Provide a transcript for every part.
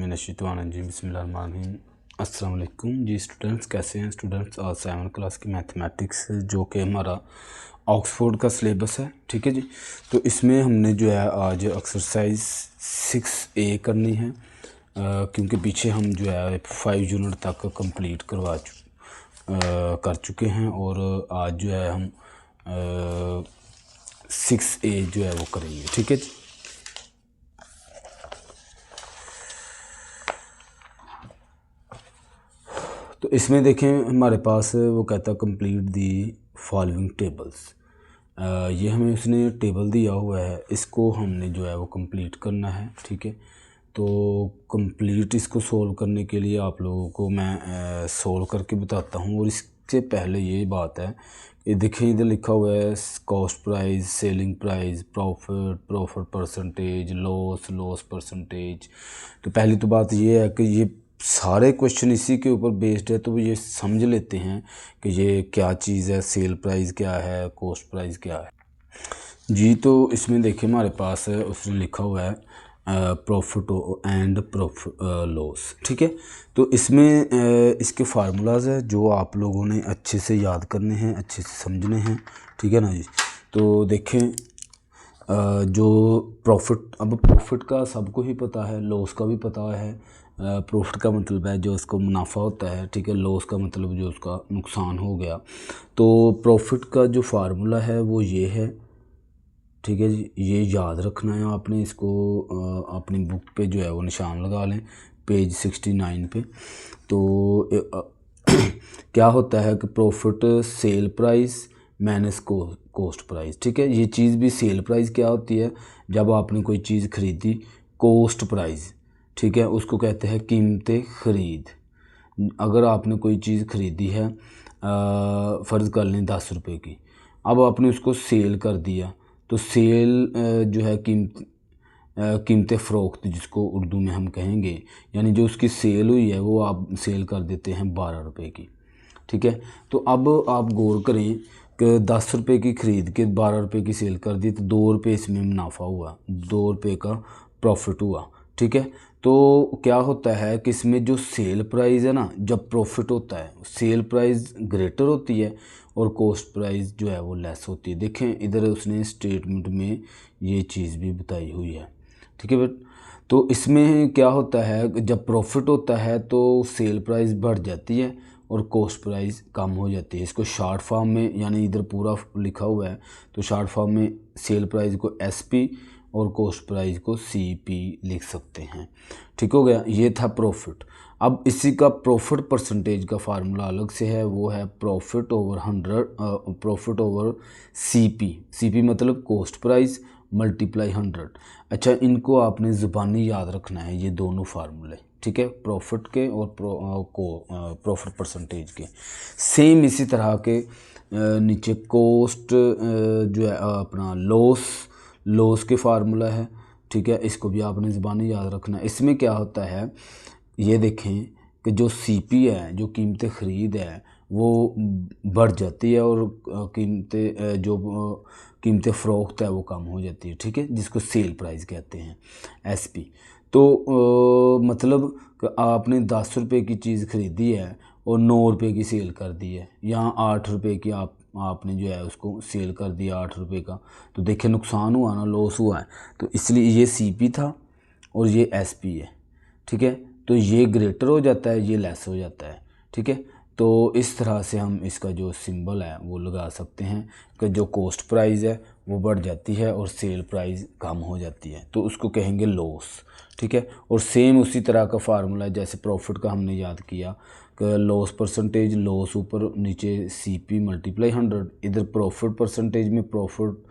बिस्मिल्लाहिर्रहमानिर्रहीम बिस्मिल्लाहिर्रहमानिर्रहीम। अस्सलाम वालेकुम जी स्टूडेंट्स, कैसे हैं स्टूडेंट्स। आज 7 क्लास की मैथमेटिक्स जो कि हमारा ऑक्सफोर्ड का सिलेबस है, ठीक है जी। तो इसमें हमने जो है आज एक्सरसाइज 6A करनी है, क्योंकि पीछे हम जो है 5 यूनिट तक कंप्लीट कर चुके हैं और आज जो है हम 6A जो है वो करेंगे, ठीक है जी। तो इसमें देखें हमारे पास वो कहता है कंप्लीट दी फॉलोइंग टेबल्स। ये हमें उसने टेबल दिया हुआ है, इसको हमने जो है वो कंप्लीट करना है, ठीक है। तो कंप्लीट इसको सोल्व करने के लिए आप लोगों को मैं सोल्व करके बताता हूँ। और इससे पहले ये बात है, ये देखें इधर लिखा हुआ है cost price, selling price, profit percentage, loss percentage. तो पहली तो बात ये है कि ये सारे क्वेश्चन इसी के ऊपर बेस्ड है, तो ये समझ लेते हैं कि ये क्या चीज़ है, सेल प्राइस क्या है, कॉस्ट प्राइस क्या है जी। तो इसमें देखिए हमारे पास उसने लिखा हुआ है प्रॉफिट एंड प्रॉफिट लॉस, ठीक है। तो इसमें इसके फार्मूलाज है जो आप लोगों ने अच्छे से याद करने हैं, अच्छे से समझने हैं, ठीक है ना जी। तो देखें जो प्रॉफिट का सबको ही पता है, लॉस का भी पता है। प्रॉफिट का मतलब है जो उसको मुनाफा होता है, ठीक है। लॉस का मतलब जो उसका नुकसान हो गया। तो प्रॉफिट का जो फार्मूला है वो ये है, ठीक है जी। ये याद रखना है आपने, इसको अपनी बुक पे जो है वो निशान लगा लें, पेज 69 पे। तो क्या होता है कि profit cell price minus cost price, ठीक है। ये चीज़ भी सेल प्राइस क्या होती है, जब आपने कोई चीज़ खरीदी, कॉस्ट प्राइस, ठीक है, उसको कहते हैं कीमत ख़रीद। अगर आपने कोई चीज़ ख़रीदी है, फ़र्ज़ कर लें 10 रुपये की, अब आपने उसको सेल कर दिया, तो सेल जो है कीमत फ़रोख्त जिसको उर्दू में हम कहेंगे, यानी जो उसकी सेल हुई है वो आप सेल कर देते हैं 12 रुपये की, ठीक है। तो अब आप गौर करें कि 10 रुपये की ख़रीद के 12 रुपये की सेल कर दी, तो 2 रुपये इसमें मुनाफा हुआ, 2 रुपये का प्रॉफिट हुआ, ठीक है। तो क्या होता है कि इसमें जो सेल प्राइस है ना, जब प्रॉफिट होता है सेल प्राइस ग्रेटर होती है और कॉस्ट प्राइस जो है वो लेस होती है। देखें इधर उसने स्टेटमेंट में ये चीज़ भी बताई हुई है, ठीक है बट। तो इसमें क्या होता है, जब प्रॉफिट होता है तो सेल प्राइस बढ़ जाती है और कॉस्ट प्राइस कम हो जाती है। इसको शॉर्ट फॉर्म में, यानी इधर पूरा लिखा हुआ है तो शॉर्ट फॉर्म में सेल प्राइस को SP और कॉस्ट प्राइस को CP लिख सकते हैं, ठीक हो गया। ये था प्रॉफिट। अब इसी का प्रॉफिट परसेंटेज का फार्मूला अलग से है, वो है profit over 100, profit over CP मतलब कॉस्ट प्राइस मल्टीप्लाई 100। अच्छा, इनको आपने ज़ुबानी याद रखना है, ये दोनों फार्मूले, ठीक है, प्रॉफिट के और प्रॉफिट परसेंटेज के। सेम इसी तरह के नीचे कॉस्ट जो है अपना लॉस के फार्मूला है, ठीक है। इसको भी आपने ज़बानी याद रखना है। इसमें क्या होता है, ये देखें कि जो CP है, जो कीमत ख़रीद है, वो बढ़ जाती है और कीमत फ़रोख्त है वो कम हो जाती है, ठीक है, जिसको सेल प्राइस कहते हैं SP। तो मतलब कि आपने 10 रुपये की चीज़ ख़रीदी है और 9 रुपये की सेल कर दी है, यहाँ 8 रुपये की आपने जो है उसको सेल कर दिया 8 रुपये का, तो देखिए नुकसान हुआ ना, लॉस हुआ है। तो इसलिए ये CP था और ये SP है, ठीक है। तो ये ग्रेटर हो जाता है, ये लेस हो जाता है, ठीक है। तो इस तरह से हम इसका जो सिंबल है वो लगा सकते हैं कि जो कॉस्ट प्राइस है वो बढ़ जाती है और सेल प्राइस कम हो जाती है, तो उसको कहेंगे लॉस, ठीक है। और सेम उसी तरह का फार्मूला है जैसे प्रॉफिट का हमने याद किया कि लॉस परसेंटेज, लॉस ऊपर नीचे CP मल्टीप्लाई 100, इधर प्रॉफिट परसेंटेज में प्रॉफिट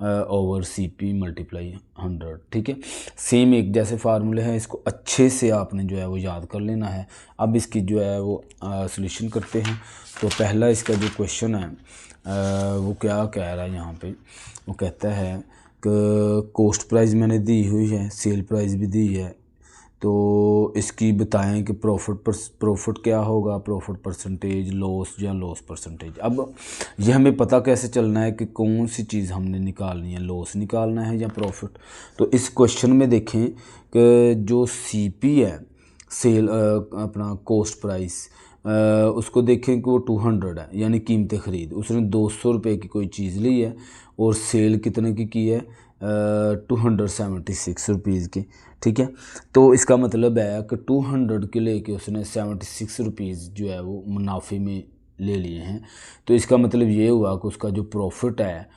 ओवर CP मल्टीप्लाई 100, ठीक है। सेम एक जैसे फार्मूले हैं, इसको अच्छे से आपने जो है वो याद कर लेना है। अब इसकी जो है वो सॉल्यूशन करते हैं। तो पहला इसका जो क्वेश्चन है वो क्या कह रहा है यहाँ पे, वो कहता है कि कॉस्ट प्राइस मैंने दी हुई है, सेल प्राइस भी दी है, तो इसकी बताएं कि प्रॉफिट क्या होगा, प्रॉफिट परसेंटेज, लॉस या लॉस परसेंटेज। अब ये हमें पता कैसे चलना है कि कौन सी चीज़ हमने निकालनी है, लॉस निकालना है या प्रॉफिट। तो इस क्वेश्चन में देखें कि जो CP है सेल अपना कॉस्ट प्राइस उसको देखें कि वो 200 है, यानी कीमत ख़रीद उसने 200 रुपये की कोई चीज़ ली है और सेल कितने की है 276 रुपीज़ की, ठीक है। तो इसका मतलब है कि 200 के लेके उसने 76 रुपीज़ जो है वो मुनाफे में ले लिए हैं। तो इसका मतलब ये हुआ कि उसका जो प्रॉफिट है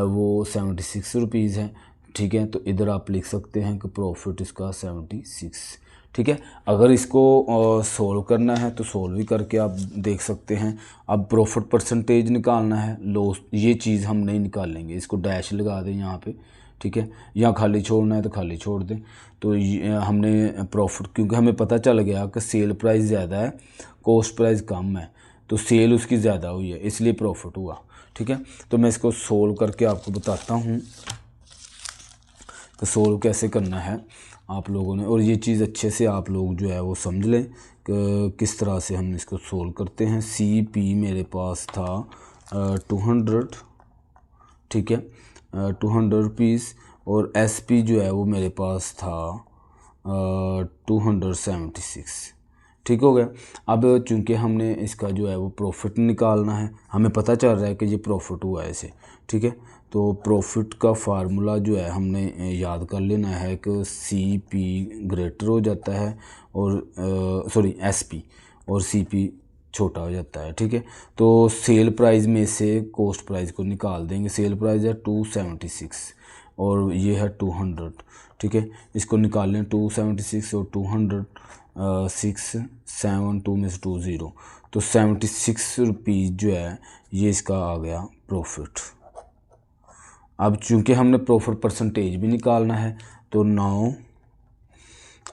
वो 76 रुपीज़ है, ठीक है। तो इधर आप लिख सकते हैं कि प्रॉफिट इसका 76, ठीक है। अगर इसको सोल्व करना है तो सोल्व भी करके आप देख सकते हैं। अब प्रॉफिट परसेंटेज निकालना है, लॉस ये चीज़ हम नहीं निकालेंगे, इसको डैश लगा दें यहाँ पे, ठीक है। यहाँ खाली छोड़ना है तो खाली छोड़ दें। तो हमने प्रॉफिट, क्योंकि हमें पता चल गया कि सेल प्राइस ज़्यादा है कॉस्ट प्राइस कम है, तो सेल उसकी ज़्यादा हुई है इसलिए प्रॉफिट हुआ, ठीक है। तो मैं इसको सोल्व करके आपको बताता हूँ कि सोल्व कैसे करना है आप लोगों ने, और ये चीज़ अच्छे से आप लोग जो है वो समझ लें कि किस तरह से हम इसको सोल्व करते हैं। CP मेरे पास था 200, ठीक है, 200 रुपीज़, और SP जो है वो मेरे पास था 276, ठीक हो गया। अब चूंकि हमने इसका जो है वो प्रॉफिट निकालना है, हमें पता चल रहा है कि ये प्रॉफिट हुआ है इसे, ठीक है। तो प्रॉफिट का फार्मूला जो है हमने याद कर लेना है कि CP ग्रेटर हो जाता है और सॉरी SP और CP छोटा हो जाता है, ठीक है। तो सेल प्राइस में से कॉस्ट प्राइस को निकाल देंगे। सेल प्राइस है 276 और ये है 200, ठीक है। इसको निकाल लें 276 और 200 6 7 2 में से 2 0, तो 76 रुपीज़ जो है ये इसका आ गया प्रॉफिट। अब चूंकि हमने प्रॉफिट परसेंटेज भी निकालना है तो नाउ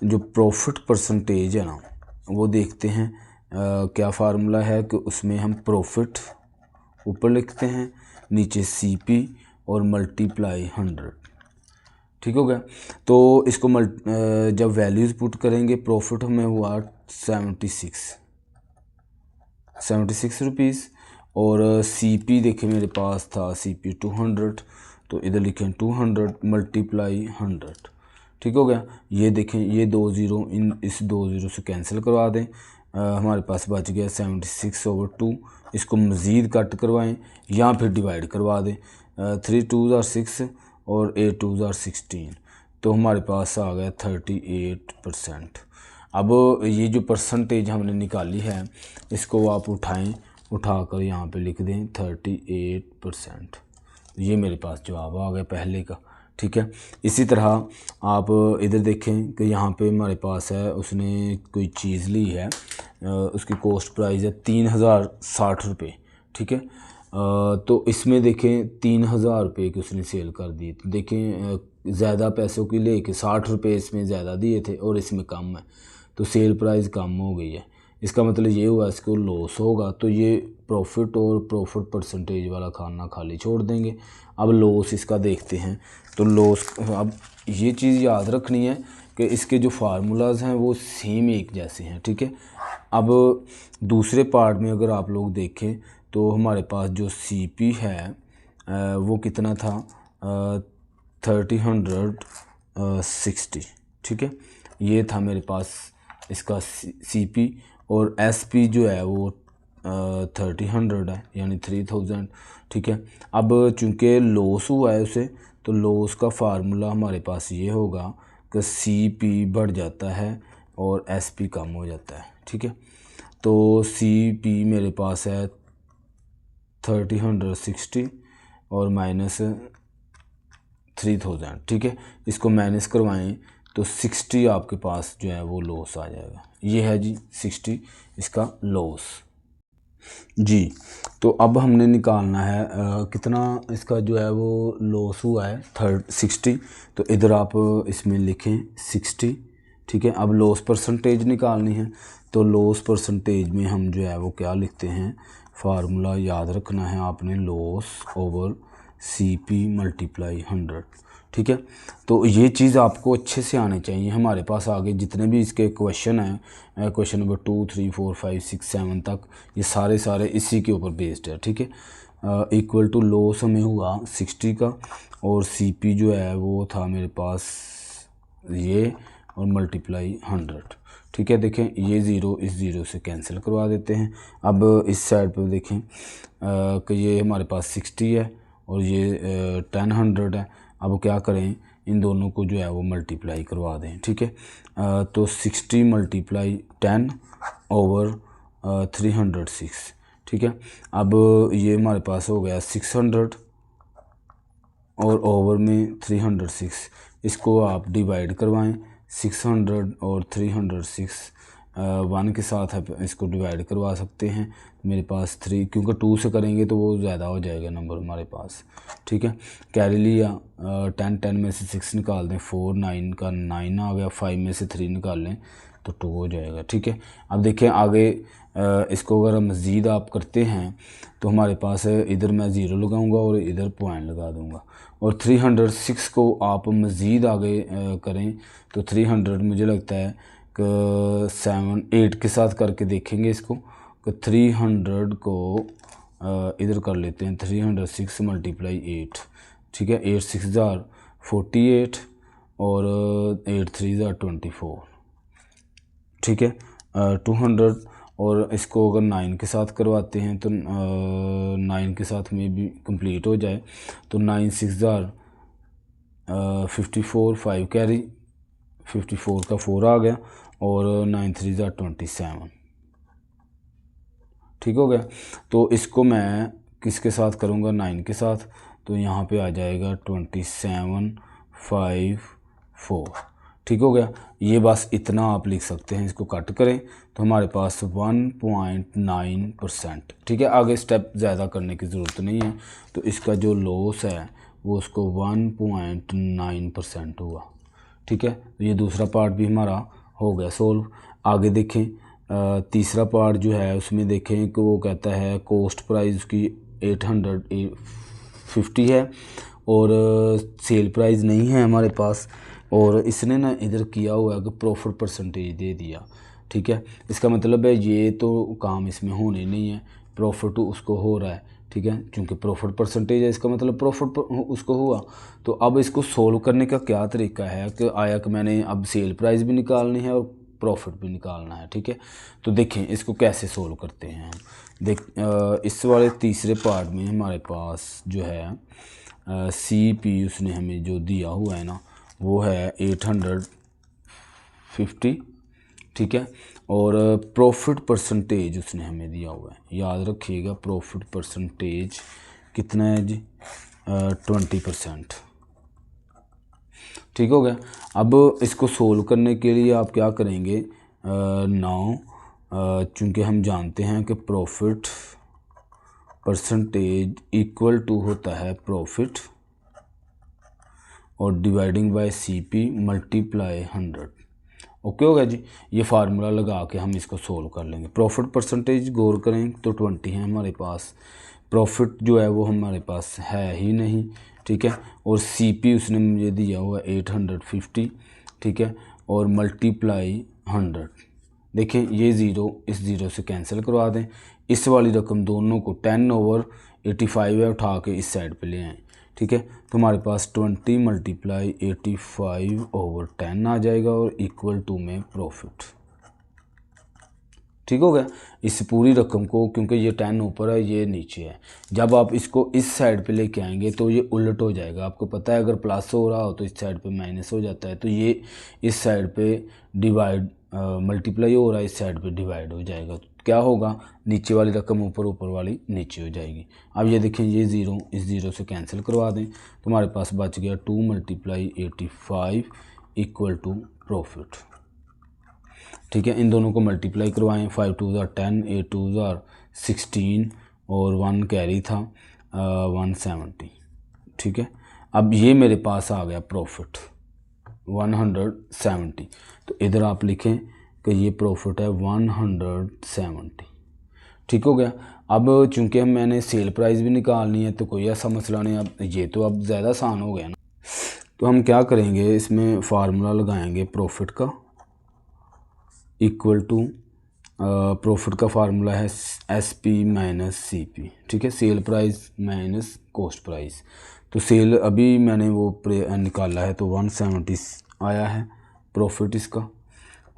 जो प्रॉफिट परसेंटेज है ना वो देखते हैं क्या फार्मूला है कि उसमें हम प्रॉफिट ऊपर लिखते हैं, नीचे CP और मल्टीप्लाई 100, ठीक हो गया। तो इसको जब वैल्यूज़ पुट करेंगे प्रॉफिट हमें हुआ 76 रुपीज़, और CP देखें मेरे पास था CP 200, तो इधर लिखें 200 मल्टीप्लाई 100, ठीक हो गया। ये देखें ये 2 ज़ीरो इस 2 ज़ीरो से कैंसिल करवा दें, हमारे पास बच गया 76/2। इसको मज़ीद कट करवाएं या फिर डिवाइड करवा दें, 3 2 are 6 और 8 2 are 16, तो हमारे पास आ गया 38%। अब ये जो परसेंटेज हमने निकाली है इसको आप उठाकर यहाँ पे लिख दें 38%। ये मेरे पास जवाब आ गया पहले का, ठीक है। इसी तरह आप इधर देखें कि यहाँ पे हमारे पास है उसने कोई चीज़ ली है, उसकी कॉस्ट प्राइस है 3060 रुपये, ठीक है। तो इसमें देखें 3000 रुपये की उसने सेल कर दी। तो देखें ज़्यादा पैसों की लेके 60 रुपये इसमें ज़्यादा दिए थे और इसमें कम है, तो सेल प्राइस कम हो गई है। इसका मतलब ये हुआ इसको लॉस होगा, तो ये प्रॉफिट और प्रॉफिट परसेंटेज वाला खाना खाली छोड़ देंगे। अब लॉस इसका देखते हैं, तो लॉस, अब ये चीज़ याद रखनी है कि इसके जो फार्मूलाज हैं वो सेम एक जैसे हैं, ठीक है। अब दूसरे पार्ट में अगर आप लोग देखें तो हमारे पास जो CP है वो कितना था 3060, ठीक है। ये था मेरे पास इसका CP, और SP जो है वो 3000 है यानी 3000, ठीक है। अब चूंकि लॉस हुआ है उसे, तो लॉस का फार्मूला हमारे पास ये होगा कि CP बढ़ जाता है और SP कम हो जाता है, ठीक है। तो CP मेरे पास है 3060 और माइनस 3000, ठीक है। इसको माइनस करवाएं तो 60 आपके पास जो है वो लॉस आ जाएगा। ये है जी 60 इसका लॉस जी। तो अब हमने निकालना है कितना इसका जो है वो लॉस हुआ है 60, तो इधर आप इसमें लिखें 60, ठीक है। अब लॉस परसेंटेज निकालनी है, तो लॉस परसेंटेज में हम जो है वो क्या लिखते हैं, फार्मूला याद रखना है आपने, लॉस ओवर CP मल्टीप्लाई 100, ठीक है। तो ये चीज़ आपको अच्छे से आने चाहिए। हमारे पास आगे जितने भी इसके क्वेश्चन हैं, क्वेश्चन नंबर 2 3 4 5 6 7 तक, ये सारे इसी के ऊपर बेस्ड है, ठीक है। इक्वल टू लॉस हमें हुआ 60 का, और CP जो है वो था मेरे पास ये और मल्टीप्लाई 100। ठीक है, देखें ये ज़ीरो इस ज़ीरो से कैंसिल करवा देते हैं। अब इस साइड पे देखें कि ये हमारे पास 60 है और ये 10 है। अब क्या करें, इन दोनों को जो है वो मल्टीप्लाई करवा दें। ठीक है, तो 60 मल्टीप्लाई 10 ओवर 306। ठीक है, अब ये हमारे पास हो गया 600 और ओवर में 306। इसको आप डिवाइड करवाएं, 600 और 306 1 के साथ आप इसको डिवाइड करवा सकते हैं। मेरे पास 3, क्योंकि 2 से करेंगे तो वो ज़्यादा हो जाएगा नंबर हमारे पास। ठीक है, कैरी लिया, 10 में से 6 निकाल दें, 4 9 का 9 आ गया, 5 में से 3 निकाल लें तो 2 हो जाएगा। ठीक है, अब देखें आगे इसको अगर मज़ीद आप करते हैं तो हमारे पास इधर मैं ज़ीरो लगाऊंगा और इधर पॉइंट लगा दूंगा। और 306 को आप मज़ीद आगे करें तो 300 मुझे लगता है कि 7 8 के साथ करके देखेंगे इसको कि 300 को इधर कर लेते हैं, 306 मल्टीप्लाई 8। ठीक है, 8 6 जार 48 और 8 3 जार 24। ठीक है, 200 और इसको अगर 9 के साथ करवाते हैं तो 9 के साथ में भी कंप्लीट हो जाए तो 9 6 जार 54, 5 कैरी 54 का 4 आ गया और 9 3 जार 27। ठीक हो गया, तो इसको मैं किसके साथ करूँगा, 9 के साथ, तो यहाँ पे आ जाएगा 27 5 4। ठीक हो गया, ये बस इतना आप लिख सकते हैं। इसको कट करें तो हमारे पास 1.9%। ठीक है, आगे स्टेप ज़्यादा करने की ज़रूरत नहीं है, तो इसका जो लॉस है वो उसको 1.9% हुआ। ठीक है, तो ये दूसरा पार्ट भी हमारा हो गया सोल्व। आगे देखें, तीसरा पार्ट जो है उसमें देखें कि वो कहता है कॉस्ट प्राइस की 850 है और सेल प्राइस नहीं है हमारे पास, और इसने ना इधर किया हुआ है कि प्रॉफिट परसेंटेज दे दिया। ठीक है, इसका मतलब है ये तो काम इसमें होने नहीं है, प्रॉफिट उसको हो रहा है। ठीक है, क्योंकि प्रॉफिट परसेंटेज है इसका मतलब प्रॉफिट उसको हुआ। तो अब इसको सोल्व करने का क्या तरीका है कि आया कि मैंने अब सेल प्राइस भी निकालनी है और प्रॉफिट भी निकालना है। ठीक है, तो देखें इसको कैसे सोल्व करते हैं हम। इस वाले तीसरे पार्ट में हमारे पास जो है CP उसने हमें जो दिया हुआ है ना वो है 850। ठीक है, और प्रॉफिट परसेंटेज उसने हमें दिया हुआ है, याद रखिएगा प्रॉफिट परसेंटेज कितना है जी, 20%। ठीक हो गया, अब इसको सोल्व करने के लिए आप क्या करेंगे, चूँकि हम जानते हैं कि प्रॉफिट परसेंटेज इक्वल टू होता है प्रॉफिट और dividing by CP multiply 100। Okay हो गया जी, ये फार्मूला लगा के हम इसको सोल्व कर लेंगे। प्रॉफिट परसेंटेज गौर करें तो 20 है हमारे पास, प्रॉफिट जो है वो हमारे पास है ही नहीं। ठीक है, और CP उसने मुझे दिया हुआ 850। ठीक है, और मल्टीप्लाई 100। देखें ये ज़ीरो इस ज़ीरो से कैंसिल करवा दें, इस वाली रकम दोनों को 10 ओवर 85 है उठा के इस साइड पे ले आएँ। ठीक है, तो हमारे पास 20 मल्टीप्लाई 85 ओवर 10 आ जाएगा और इक्वल टू में प्रॉफिट। ठीक हो गया, इस पूरी रकम को, क्योंकि ये 10 ऊपर है ये नीचे है, जब आप इसको इस साइड पे लेके आएंगे तो ये उलट हो जाएगा। आपको पता है अगर प्लस हो रहा हो तो इस साइड पे माइनस हो जाता है, तो ये इस साइड पे डिवाइड मल्टीप्लाई हो रहा है, इस साइड पे डिवाइड हो जाएगा। तो क्या होगा, नीचे वाली रकम ऊपर, ऊपर वाली नीचे हो जाएगी। अब ये देखें ये ज़ीरो इस ज़ीरो से कैंसिल करवा दें तो हमारे पास बच गया 2 मल्टीप्लाई 85 इक्वल टू प्रॉफिट। ठीक है, इन दोनों को मल्टीप्लाई करवाएं, 5 2 ज़ार 10, 8 2 ज़ार 16 और 1 कैरी था 170। ठीक है, अब ये मेरे पास आ गया प्रॉफिट 170, तो इधर आप लिखें कि ये प्रॉफिट है 170। ठीक हो गया, अब चूंकि मैंने सेल प्राइस भी निकालनी है तो कोई ऐसा मसला नहीं। अब ये तो अब ज़्यादा आसान हो गया ना, तो हम क्या करेंगे, इसमें फार्मूला लगाएंगे प्रॉफिट का, इक्वल टू प्रॉफिट का फार्मूला है SP माइनस CP। ठीक है, sale price minus cost price. तो सेल अभी मैंने वो निकाला है तो 170 आया है प्रॉफिट इसका,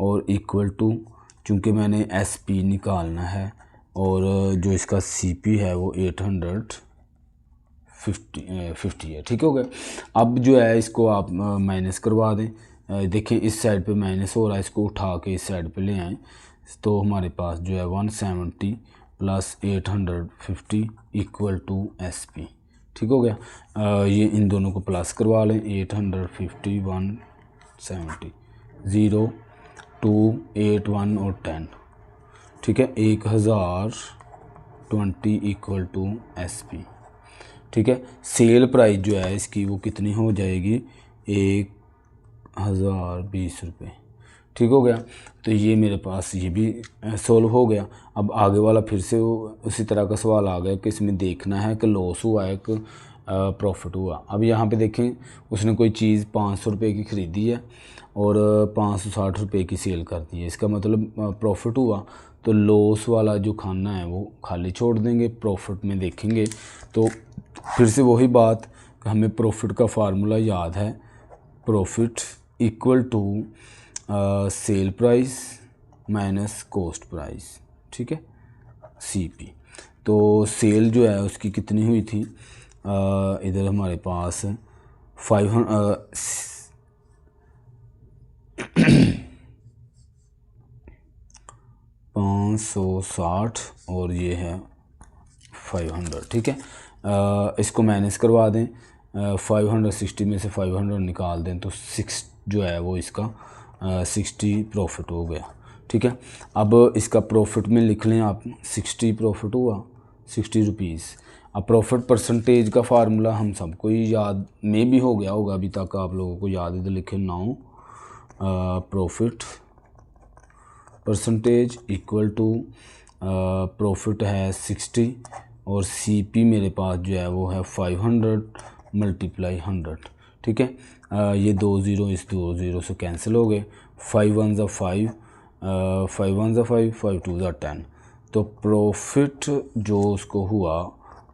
और इक्वल टू, चूँकि मैंने SP निकालना है और जो इसका CP है वो 850 है। ठीक हो गया। अब जो है इसको आप माइनस करवा दें। देखिए इस साइड पे माइनस हो रहा है, इसको उठा के इस साइड पे ले आएँ तो हमारे पास जो है 170 प्लस 850 इक्वल टू SP। ठीक हो गया। ये इन दोनों को प्लस करवा लें, 850 170 0 2 8 1 और 10। ठीक है, 1020 इक्वल टू SP। ठीक है, सेल प्राइस जो है इसकी वो कितनी हो जाएगी, 1020 रुपये। ठीक हो गया। तो ये मेरे पास ये भी सोल्व हो गया। अब आगे वाला फिर से उसी तरह का सवाल आ गया कि इसमें देखना है कि लॉस हुआ है कि प्रॉफिट हुआ। अब यहाँ पे देखें उसने कोई चीज़ 500 रुपये की ख़रीदी है और 560 रुपये की सेल कर दी है, इसका मतलब प्रॉफिट हुआ। तो लॉस वाला जो खाना है वो खाली छोड़ देंगे, प्रॉफिट में देखेंगे। तो फिर से वही बात कि हमें प्रॉफिट का फार्मूला याद है, profit equal to sale price minus cost price. ठीक है, CP। तो सेल जो है उसकी कितनी हुई थी, इधर हमारे पास 560 और ये है 500। ठीक है, इसको माइनस करवा दें, 560 में से 500 निकाल दें तो 6 जो है वो इसका 60 प्रॉफिट हो गया। ठीक है, अब इसका प्रॉफिट में लिख लें आप, 60 प्रॉफिट हुआ, 60 रुपीज़। अब प्रॉफिट परसेंटेज का फार्मूला हम सबको ही याद में भी हो गया होगा, अभी तक आप लोगों को याद, इधर लिखे 9 profit percentage equal to profit है 60 और CP मेरे पास जो है वो है 500 मल्टीप्लाई 100। ठीक है, ये 2 ज़ीरो इस 2 ज़ीरो से कैंसिल हो गए, 5 1 ज़ा 5 5 1 ज़ा 5 5 2 ज़ा 10। तो प्रॉफिट जो उसको हुआ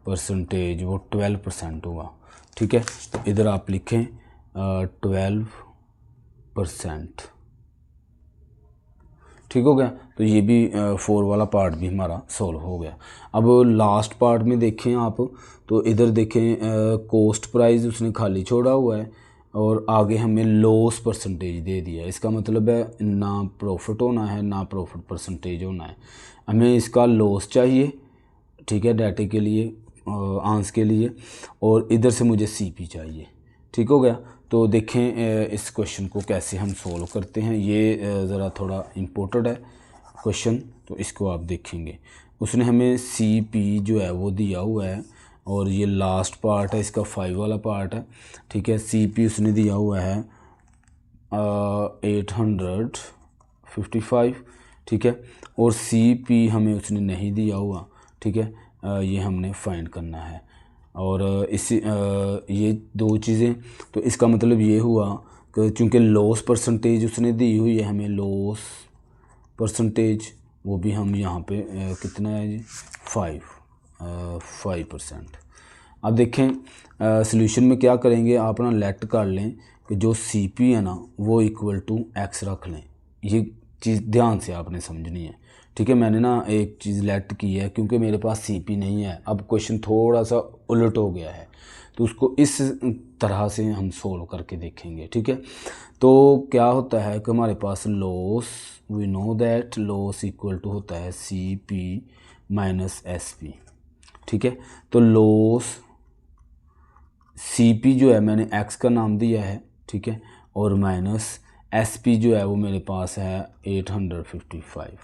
परसेंटेज वो 12% हुआ। ठीक है, तो इधर आप लिखें 12%। ठीक हो गया। तो ये भी 4 वाला पार्ट भी हमारा सॉल्व हो गया। अब लास्ट पार्ट में देखें आप, तो इधर देखें कॉस्ट प्राइस उसने खाली छोड़ा हुआ है और आगे हमें लॉस परसेंटेज दे दिया है। इसका मतलब है ना प्रॉफिट होना है ना प्रॉफिट परसेंटेज होना है, हमें इसका लॉस चाहिए। ठीक है, डाटे के लिए आंस के लिए, और इधर से मुझे CP चाहिए। ठीक हो गया। तो देखें इस क्वेश्चन को कैसे हम सोल्व करते हैं। ये ज़रा थोड़ा इम्पोर्टेंट है क्वेश्चन, तो इसको आप देखेंगे। उसने हमें CP जो है वो दिया हुआ है और ये लास्ट पार्ट है इसका, 5 वाला पार्ट है। ठीक है, CP उसने दिया हुआ है 855। ठीक है, और CP हमें उसने नहीं दिया हुआ। ठीक है, ये हमने फाइंड करना है। और ये 2 चीज़ें, तो इसका मतलब ये हुआ कि चूँकि लॉस परसेंटेज उसने दी हुई है हमें, लॉस परसेंटेज वो भी हम यहाँ पे कितना है जी, 5%। अब देखें सॉल्यूशन में क्या करेंगे, आप ना लेट कर लें कि जो CP है ना वो इक्वल टू X रख लें। ये चीज़ ध्यान से आपने समझनी है। ठीक है, मैंने ना एक चीज़ लेट की है क्योंकि मेरे पास CP नहीं है। अब क्वेश्चन थोड़ा सा उलट हो गया है, तो उसको इस तरह से हम सोल्व करके देखेंगे। ठीक है, तो क्या होता है कि हमारे पास loss, we know that loss equal to होता है CP माइनस SP। ठीक है, तो लॉस CP जो है मैंने X का नाम दिया है। ठीक है, और माइनस SP जो है वो मेरे पास है 855।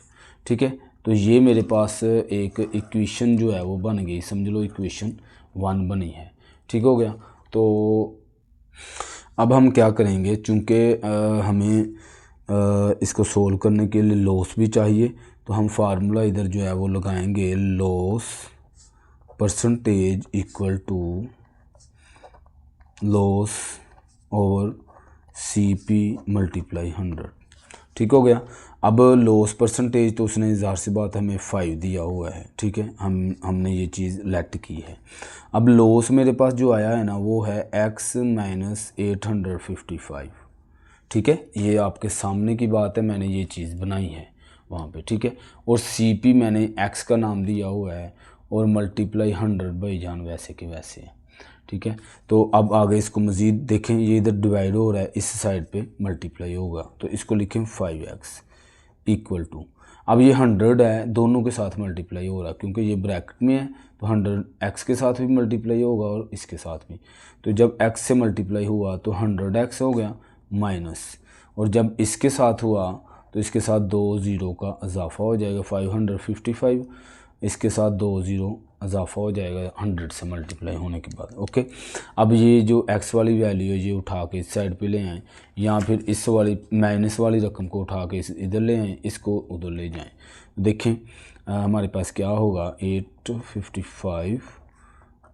ठीक है, तो ये मेरे पास एक इक्वेशन जो है वो बन गई, समझ लो इक्वेशन 1 बनी है। ठीक हो गया। तो अब हम क्या करेंगे, चूँकि हमें इसको सोल्व करने के लिए लॉस भी चाहिए, तो हम फार्मूला इधर जो है वो लगाएंगे, loss percentage equal to loss over CP multiply 100। ठीक हो गया। अब लॉस परसेंटेज तो उसने ज़ाहिर सी बात हमें 5 दिया हुआ है। ठीक है, हमने ये चीज़ लेट की है। अब लॉस मेरे पास जो आया है ना वो है X माइनस 855। ठीक है, ये आपके सामने की बात है, मैंने ये चीज़ बनाई है वहाँ पे, ठीक है। और CP मैंने x का नाम दिया हुआ है और मल्टीप्लाई 100 भाईजान वैसे के वैसे है, ठीक है। तो अब आगे इसको मज़ीद देखें, ये इधर डिवाइड हो रहा है, इस साइड पे मल्टीप्लाई होगा, तो इसको लिखें 5x इक्वल टू, अब ये 100 है, दोनों के साथ मल्टीप्लाई हो रहा है क्योंकि ये ब्रैकेट में है, तो 100 x के साथ भी मल्टीप्लाई होगा और इसके साथ भी। तो जब x से मल्टीप्लाई हुआ तो 100x हो गया माइनस, और जब इसके साथ हुआ तो इसके साथ 2 ज़ीरो का इजाफा हो जाएगा 555, इसके साथ 2 ज़ीरो इजाफा हो जाएगा 100 से मल्टीप्लाई होने के बाद। ओके, अब ये जो x वाली वैल्यू है ये उठा के इस साइड पे ले आएँ, या फिर इस वाली माइनस वाली रकम को उठा के इधर ले आएँ, इसको उधर ले जाएँ। देखें हमारे पास क्या होगा, 855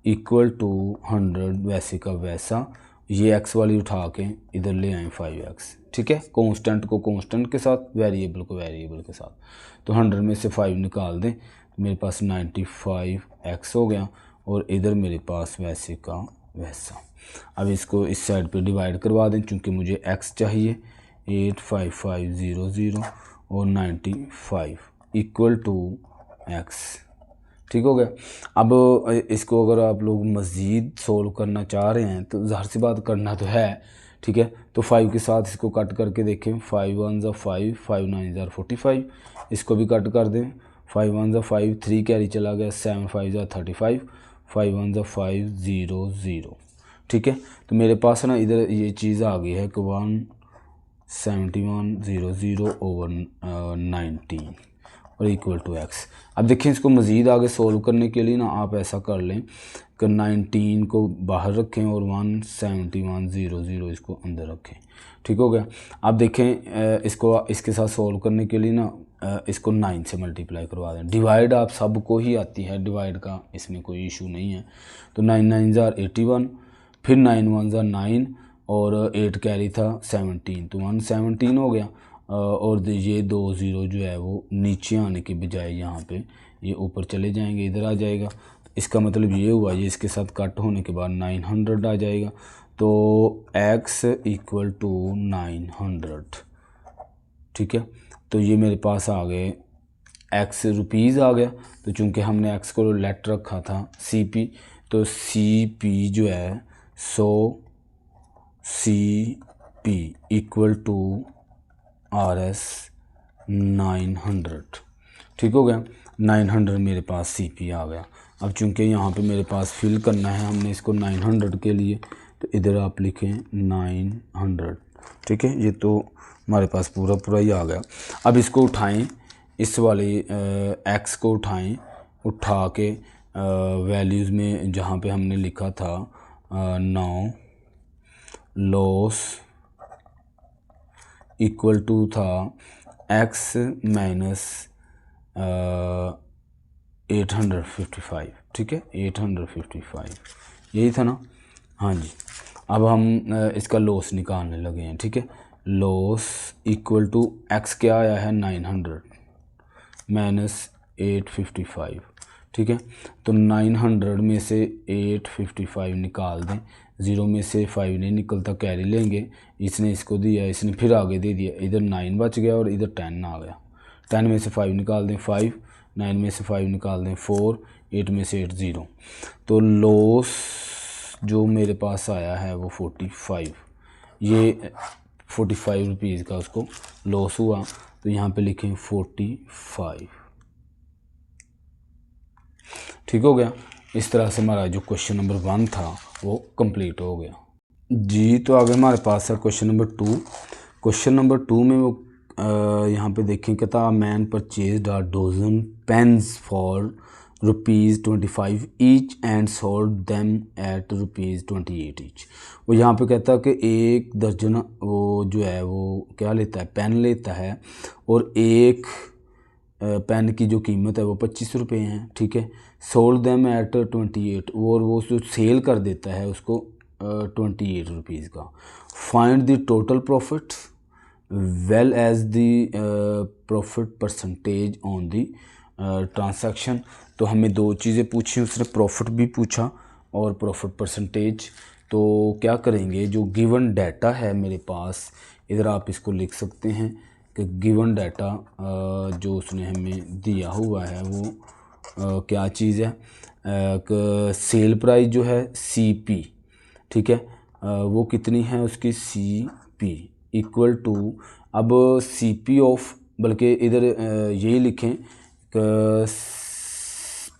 इक्वल टू 100 वैसे का वैसा, ये x वाली उठा के इधर ले आएँ 5x, ठीक है। कांस्टेंट को कांस्टेंट के साथ, वेरिएबल को वेरिएबल के साथ। तो 100 में से 5 निकाल दें, मेरे पास 95x हो गया, और इधर मेरे पास वैसे का वैसा। अब इसको इस साइड पे डिवाइड करवा दें क्योंकि मुझे x चाहिए, 85500 और 95 इक्वल टू x, ठीक हो गया। अब इसको अगर आप लोग मज़ीद सोल्व करना चाह रहे हैं तो ज़ाहिर सी बात करना तो है, ठीक है। तो 5 के साथ इसको कट करके देखें, 5 1 ज़ा 5, 5 9 ज़ा 45, इसको भी कट कर दें, 5 1 ज़ा 5, 3 कैरी चला गया, 7 5 ज़ा 35, 5 1 ज़ा 5 0 0, ठीक है। तो मेरे पास ना इधर ये चीज़ आ गई है कि 17100 ओवर 19 और इक्वल टू x। अब देखें इसको मज़ीद आगे सोल्व करने के लिए ना आप ऐसा कर लें कि 19 को बाहर रखें और 17100 इसको अंदर रखें, ठीक हो गया। अब देखें इसको इसके साथ सोल्व करने के लिए ना इसको 9 से मल्टीप्लाई करवा दें। डिवाइड आप सबको ही आती है, डिवाइड का इसमें कोई इशू नहीं है। तो 9 9 ज़ा 81, फिर 9 1 ज़ा 9 और 8 कैरी था 17, तो 117 हो गया। और ये 2 ज़ीरो जो है वो नीचे आने के बजाय यहाँ पे ये ऊपर चले जाएंगे, इधर आ जाएगा। इसका मतलब ये हुआ, ये इसके साथ कट होने के बाद 900 आ जाएगा। तो x इक्वल टू 900, ठीक है। तो ये मेरे पास आ गए x रुपीज़ आ गया। तो चूँकि हमने x को लेट रखा था CP, तो CP जो है 100 CP इक्वल टू RS 900, ठीक हो गया। 900 मेरे पास CP आ गया। अब चूँकि यहाँ पे मेरे पास फिल करना है हमने इसको 900 के लिए, तो इधर आप लिखें 900, ठीक है। ये तो हमारे पास पूरा पूरा ही आ गया। अब इसको उठाएं, इस वाले x को उठाएं, उठा के वैल्यूज़ में जहाँ पे हमने लिखा था 9 लॉस इक्वल टू था x माइनस 855, ठीक है, 855 यही था ना, हाँ जी। अब हम इसका लॉस निकालने लगे हैं, ठीक है। लॉस इक्वल टू x क्या आया है 900 माइनस 855, ठीक है। तो 900 में से 855 निकाल दें, 0 में से 5 नहीं निकलता, कैरी लेंगे, इसने इसको दिया, इसने फिर आगे दे दिया, इधर 9 बच गया और इधर 10 आ गया। 10 में से 5 निकाल दें 5, 9 में से 5 निकाल दें 4, 8 में से 8 0। तो लॉस जो मेरे पास आया है वो 45, ये 45 रुपीज़ का उसको लॉस हुआ। तो यहाँ पे लिखें 45, ठीक हो गया। इस तरह से हमारा जो क्वेश्चन नंबर 1 था वो कंप्लीट हो गया जी। तो आगे हमारे पास है क्वेश्चन नंबर 2। क्वेश्चन नंबर 2 में वो यहाँ पे देखें, कहता man purchase a dozen pens for ₹25 each and sold them at ₹28 each. वो यहाँ पे कहता है कि एक दर्जन वो जो है वो क्या लेता है, पेन लेता है, और एक पेन की जो कीमत है वो 25 रुपये हैं, ठीक है। सोल्ड देम एट 28, और वो जो सेल कर देता है उसको 28 रुपीज़ का। Find the total profit well as the profit percentage on the transaction. तो हमें दो चीज़ें पूछी, उसने प्रॉफिट भी पूछा और प्रॉफिट परसेंटेज। तो क्या करेंगे, जो गिवन डाटा है मेरे पास इधर आप इसको लिख सकते हैं कि गिवन डाटा जो उसने हमें दिया हुआ है वो क्या चीज़ है, सेल प्राइस जो है CP, ठीक है, वो कितनी है उसकी CP इक्वल टू, अब CP ऑफ, बल्कि इधर यही लिखें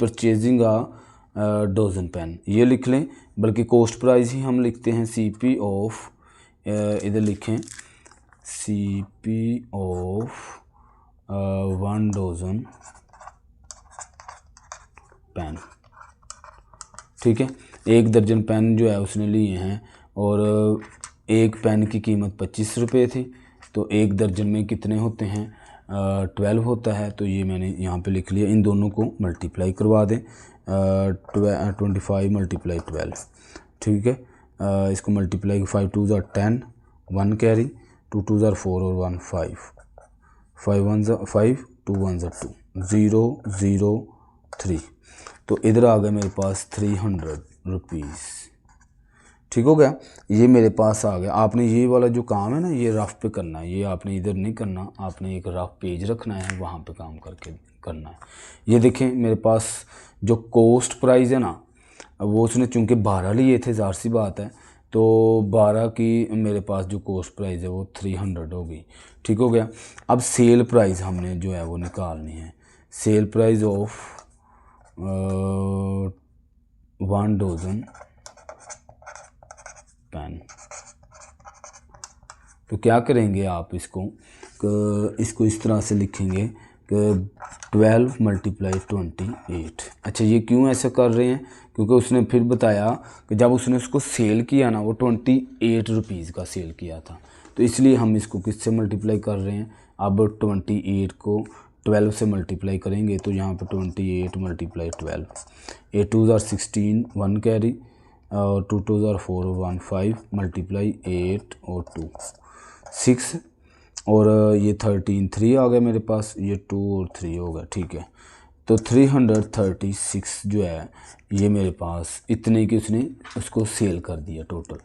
परचेजिंग आ डोजन पेन, ये लिख लें, बल्कि कॉस्ट प्राइस ही हम लिखते हैं CP ऑफ, इधर लिखें CP ऑफ 1 डोजन पेन, ठीक है। 1 दर्जन पेन जो है उसने लिए हैं और एक पेन की कीमत 25 रुपये थी, तो 1 दर्जन में कितने होते हैं, 12 होता है। तो ये मैंने यहाँ पे लिख लिया, इन दोनों को मल्टीप्लाई करवा दें, 25 × 12, ठीक है। इसको मल्टीप्लाई 5 2 ज़ा 10, 1 कैरी, 2 2 ज़ा 4 और 1 5, 5 1 ज़ा 5, 2 1 ज़ा 2, 0 0 3, तो इधर आ गया मेरे पास 300 रुपीज़, ठीक हो गया। ये मेरे पास आ गया। आपने ये वाला जो काम है ना, ये रफ पे करना है, ये आपने इधर नहीं करना, आपने एक रफ पेज रखना है, वहाँ पे काम करके करना है। ये देखें मेरे पास जो कॉस्ट प्राइस है ना, वो उसने चूँकि 12 लिए थे, ज़ाहिर सी बात है, तो 12 की मेरे पास जो कॉस्ट प्राइस है वो 300 होगी, ठीक हो गया। अब सेल प्राइस हमने जो है वो निकालनी है, sale price of 1 dozen pen. तो क्या करेंगे आप इसको इस तरह से लिखेंगे कि 12 × 28। अच्छा, ये क्यों ऐसा कर रहे हैं, क्योंकि उसने फिर बताया कि जब उसने उसको सेल किया ना, वो 28 रुपीज़ का सेल किया था, तो इसलिए हम इसको किससे मल्टीप्लाई कर रहे हैं। अब 28 को 12 से मल्टीप्लाई करेंगे, तो यहाँ पर 28 × 12, 8 2 ज़ा 16, 1 कैरी, और 2 2 ज़ा 4 और 1 5, मल्टीप्लाई 8 और 2 6, और ये 13 3 आ गया मेरे पास, ये 2 और 3 हो गया, ठीक है। तो 336 जो है ये मेरे पास इतने की उसने उसको सेल कर दिया टोटल।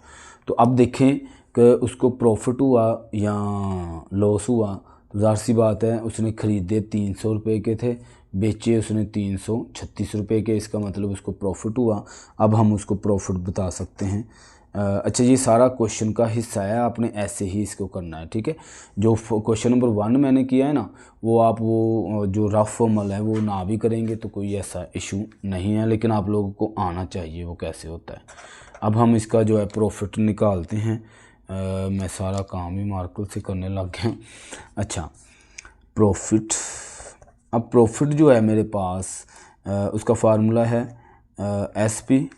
तो अब देखें कि उसको प्रॉफिट हुआ या लॉस हुआ, तो ज़ाहिर सी बात है उसने ख़रीदे 300 रुपये के थे, बेचे उसने 336 रुपये के, इसका मतलब उसको प्रॉफिट हुआ। अब हम उसको प्रॉफिट बता सकते हैं। अच्छा, ये सारा क्वेश्चन का हिस्सा है, आपने ऐसे ही इसको करना है, ठीक है। जो क्वेश्चन नंबर 1 मैंने किया है ना, वो आप वो जो रफ फॉर्मल है वो ना भी करेंगे तो कोई ऐसा इशू नहीं है, लेकिन आप लोगों को आना चाहिए वो कैसे होता है। अब हम इसका जो है प्रॉफिट निकालते हैं। मैं सारा काम ही मार्कर से करने लग गया। अच्छा, प्रॉफिट, अब प्रॉफिट जो है मेरे पास उसका फार्मूला है SP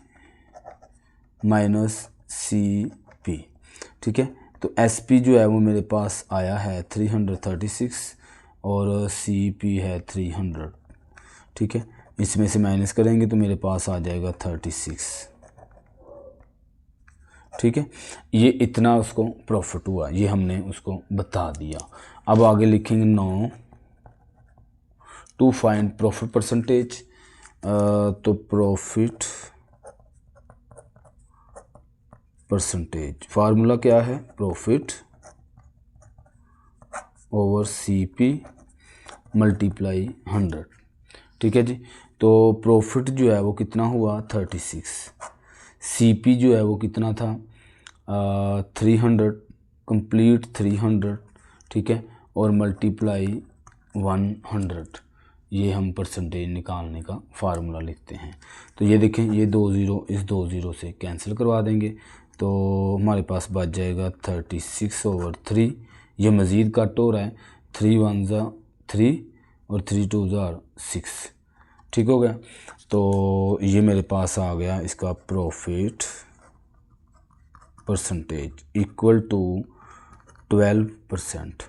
- CP, ठीक है। तो SP जो है वो मेरे पास आया है 336 और CP है 300, ठीक है। इसमें से माइनस करेंगे तो मेरे पास आ जाएगा 36, ठीक है। ये इतना उसको प्रॉफिट हुआ, ये हमने उसको बता दिया। अब आगे लिखेंगे 9 टू फाइंड प्रॉफिट परसेंटेज। तो प्रॉफिट परसेंटेज फार्मूला क्या है, प्रॉफिट ओवर CP मल्टीप्लाई 100, ठीक है जी। तो प्रॉफिट जो है वो कितना हुआ 36, CP जो है वो कितना था 300, कंप्लीट 300, ठीक है, और मल्टीप्लाई 100, ये हम परसेंटेज निकालने का फार्मूला लिखते हैं। तो ये देखें, ये 2 ज़ीरो इस 2 ज़ीरो से कैंसिल करवा देंगे, तो हमारे पास बच जाएगा 36/3। ये मज़ीद कट हो रहा है, 3 1 ज़ा 3 और 3 2 ज़ा 6, ठीक हो गया। तो ये मेरे पास आ गया इसका प्रॉफिट परसेंटेज इक्वल टू 12%।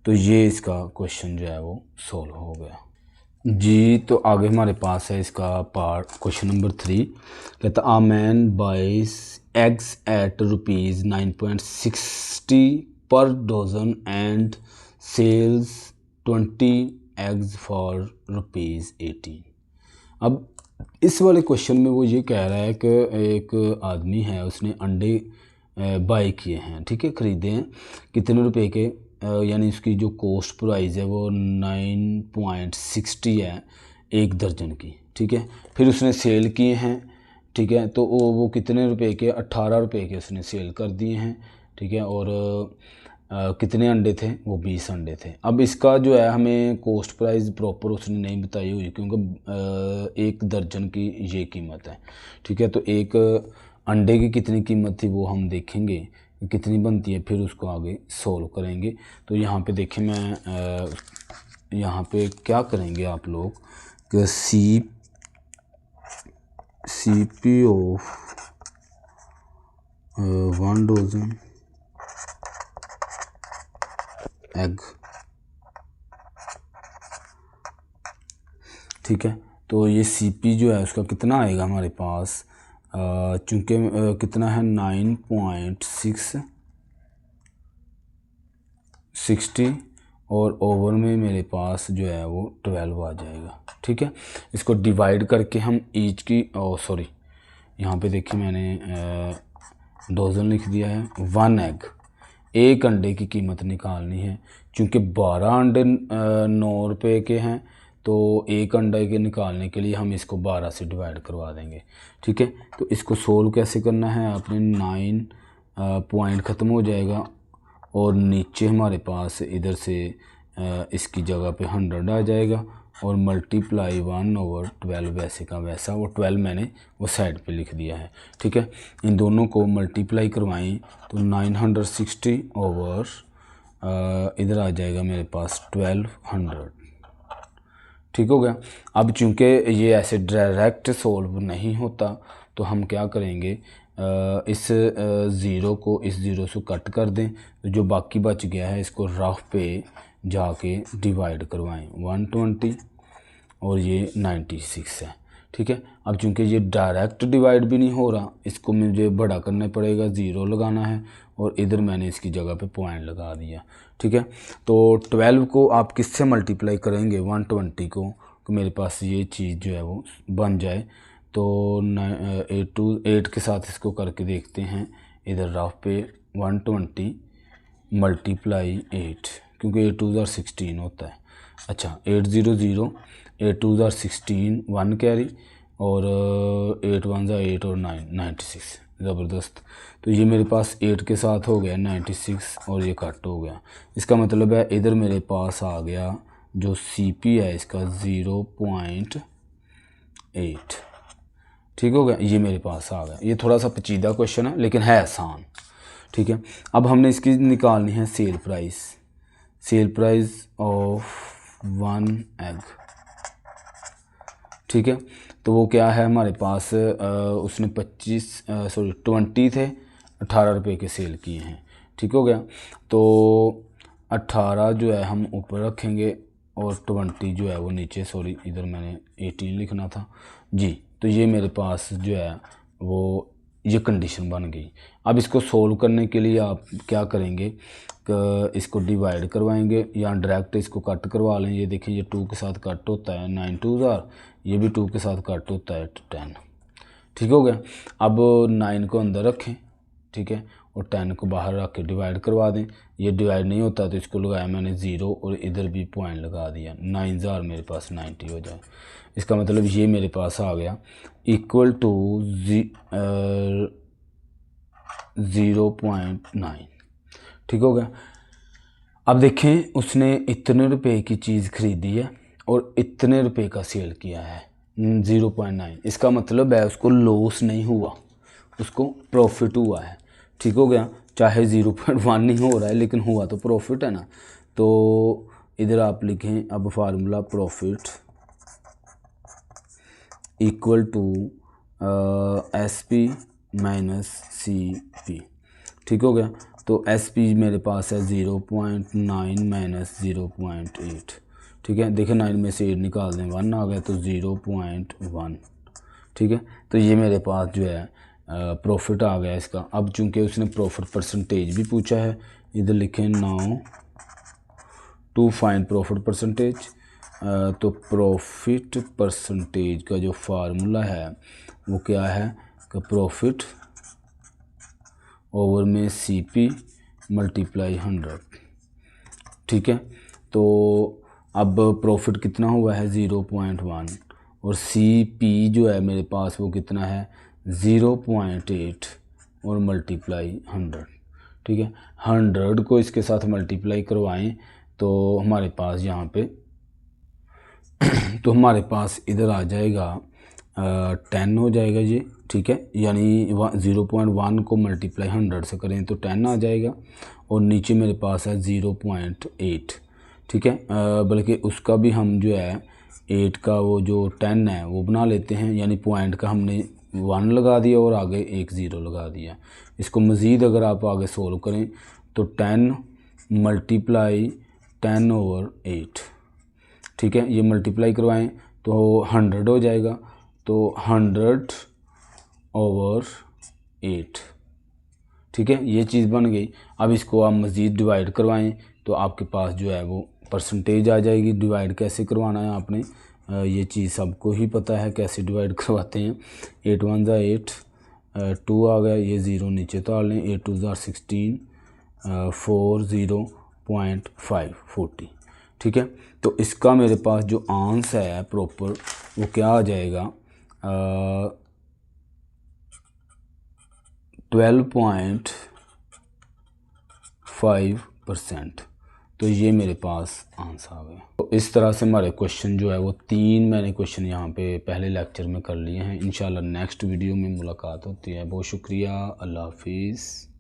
तो ये इसका क्वेश्चन जो है वो सॉल्व हो गया जी। तो आगे हमारे पास है इसका पार्ट क्वेश्चन नंबर 3, कहता a man buys eggs at ₹9.60 per dozen and sells 20 eggs for ₹18। अब इस वाले क्वेश्चन में वो ये कह रहा है कि एक आदमी है, उसने अंडे बाय किए हैं, ठीक है, ख़रीदे हैं। कितने रुपए के, यानी इसकी जो कॉस्ट प्राइस है वो 9.60 है 1 दर्जन की, ठीक है। फिर उसने सेल किए हैं, ठीक है, तो वो कितने रुपए के, 18 रुपए के उसने सेल कर दिए हैं, ठीक है। और कितने अंडे थे, वो 20 अंडे थे। अब इसका जो है हमें कॉस्ट प्राइस प्रॉपर उसने नहीं बताई हुई, क्योंकि 1 दर्जन की ये कीमत है, ठीक है। तो एक अंडे की कितनी कीमत थी वो हम देखेंगे कितनी बनती है, फिर उसको आगे सोल्व करेंगे। तो यहाँ पे देखें, मैं यहाँ पे क्या करेंगे आप लोग कि CP ऑफ 1 डजन एग, ठीक है। तो ये CP जो है उसका कितना आएगा हमारे पास, चूँकि कितना है 9.60 और ओवर में मेरे पास जो है वो 12 आ जाएगा, ठीक है। इसको डिवाइड करके हम ईच की, सॉरी यहाँ पे देखिए मैंने डजन लिख दिया है। 1 एग, 1 अंडे की कीमत निकालनी है। चूँकि 12 अंडे 9 रुपये के हैं, तो 1 अंडे के निकालने के लिए हम इसको 12 से डिवाइड करवा देंगे, ठीक है। तो इसको सोल्व कैसे करना है, आपने 9 पॉइंट ख़त्म हो जाएगा और नीचे हमारे पास इधर से इसकी जगह पे 100 आ जाएगा और मल्टीप्लाई 1/12 वैसे का वैसा, वो 12 मैंने वो साइड पे लिख दिया है, ठीक है। इन दोनों को मल्टीप्लाई करवाएं तो 960 ओवर इधर आ जाएगा मेरे पास 1200, ठीक हो गया। अब चूँकि ये ऐसे डायरेक्ट सोल्व नहीं होता तो हम क्या करेंगे, इस ज़ीरो को इस ज़ीरो से कट कर दें, तो जो बाकी बच गया है इसको रफ पे जाके डिवाइड करवाएं। 120 और ये 96 है, ठीक है। अब चूँकि ये डायरेक्ट डिवाइड भी नहीं हो रहा, इसको मुझे बड़ा करना पड़ेगा, ज़ीरो लगाना है और इधर मैंने इसकी जगह पे पॉइंट लगा दिया, ठीक है। तो 12 को आप किससे मल्टीप्लाई करेंगे, 120 को, तो मेरे पास ये चीज़ जो है वो बन जाए। तो 8 के साथ इसको करके देखते हैं, इधर राफ पे 120 मल्टीप्लाई 8, क्योंकि 8 2 16 होता है। अच्छा 800 8 2 16 1 कैरी और 8 1 8 और 9 96, ज़बरदस्त। तो ये मेरे पास 8 के साथ हो गया 96 और ये कट हो गया। इसका मतलब है इधर मेरे पास आ गया जो CP है इसका 0.8, ठीक हो गया, ये मेरे पास आ गया। ये थोड़ा सा पेचीदा क्वेश्चन है लेकिन है आसान, ठीक है। अब हमने इसकी निकालनी है सेल प्राइस ऑफ 1 एग, ठीक है। तो वो क्या है हमारे पास, उसने 20 थे, 18 रुपये के सेल किए हैं, ठीक हो गया। तो 18 जो है हम ऊपर रखेंगे और 20 जो है वो नीचे, सॉरी इधर मैंने 18 लिखना था जी। तो ये मेरे पास जो है वो ये कंडीशन बन गई। अब इसको सोल्व करने के लिए आप क्या करेंगे, इसको डिवाइड करवाएंगे या डायरेक्ट इसको कट करवा लें। ये देखिए ये 2 के साथ कट होता है 9 2 ज़ार, ये भी 2 के साथ कट होता है 10, ठीक हो गया। अब 9 को अंदर रखें, ठीक है, और 10 को बाहर रख के डिवाइड करवा दें। ये डिवाइड नहीं होता तो इसको लगाया मैंने 0 और इधर भी पॉइंट लगा दिया, 9 ज़ार मेरे पास 90 हो जाए। इसका मतलब ये मेरे पास आ गया इक्वल टू 0.9, ठीक हो गया। अब देखें उसने इतने रुपए की चीज़ खरीदी है और इतने रुपए का सेल किया है 0.9, इसका मतलब है उसको लॉस नहीं हुआ, उसको प्रॉफिट हुआ है, ठीक हो गया। चाहे 0.1 नहीं हो रहा है लेकिन हुआ तो प्रॉफिट है ना। तो इधर आप लिखें अब formula profit equal to SP minus CP, ठीक हो गया। तो SP मेरे पास है 0.9 माइनस 0.8, ठीक है। देखिए 9 में से 8 निकाल दें 1 आ गया तो 0.1, ठीक है। तो ये मेरे पास जो है प्रॉफिट आ गया इसका। अब चूंकि उसने प्रॉफिट परसेंटेज भी पूछा है, इधर लिखें now to find profit percentage. तो प्रॉफिट परसेंटेज का जो फार्मूला है वो क्या है कि प्रॉफिट ओवर में CP मल्टीप्लाई 100, ठीक है। तो अब प्रॉफिट कितना हुआ है 0.1 और CP जो है मेरे पास वो कितना है 0.8 और मल्टीप्लाई 100, ठीक है। 100 को इसके साथ मल्टीप्लाई करवाएं तो हमारे पास यहाँ पे तो हमारे पास इधर आ जाएगा 10 हो जाएगा ये, ठीक है। यानी 0.1 को मल्टीप्लाई 100 से करें तो 10 आ जाएगा और नीचे मेरे पास है 0.8, ठीक है। बल्कि उसका भी हम जो है 8 का वो जो 10 है वो बना लेते हैं, यानी पॉइंट का हमने 1 लगा दिया और आगे एक 0 लगा दिया। इसको मज़ीद अगर आप आगे सोल्व करें तो 10 मल्टीप्लाई 10/8, ठीक है। ये मल्टीप्लाई करवाएं तो 100 हो जाएगा, तो 100/8, ठीक है। ये चीज़ बन गई। अब इसको आप मज़ीद डिवाइड करवाएं तो आपके पास जो है वो परसेंटेज आ जाएगी। डिवाइड कैसे करवाना है आपने, ये चीज़ सबको ही पता है कैसे डिवाइड करवाते हैं। 8 1 ज़ा 8, 2 आ गया, ये 0 नीचे डाल लें, 8 2 ज़ा 16, 4 0.5 40, ठीक है। तो इसका मेरे पास जो आंसर है प्रॉपर वो क्या आ जाएगा 12.5%। तो ये मेरे पास आंसर आ गया। तो इस तरह से हमारे क्वेश्चन जो है वो 3 मैंने क्वेश्चन यहाँ पे पहले लेक्चर में कर लिए हैं। इंशाल्लाह नेक्स्ट वीडियो में मुलाकात होती है। बहुत शुक्रिया, अल्लाह हाफिज़।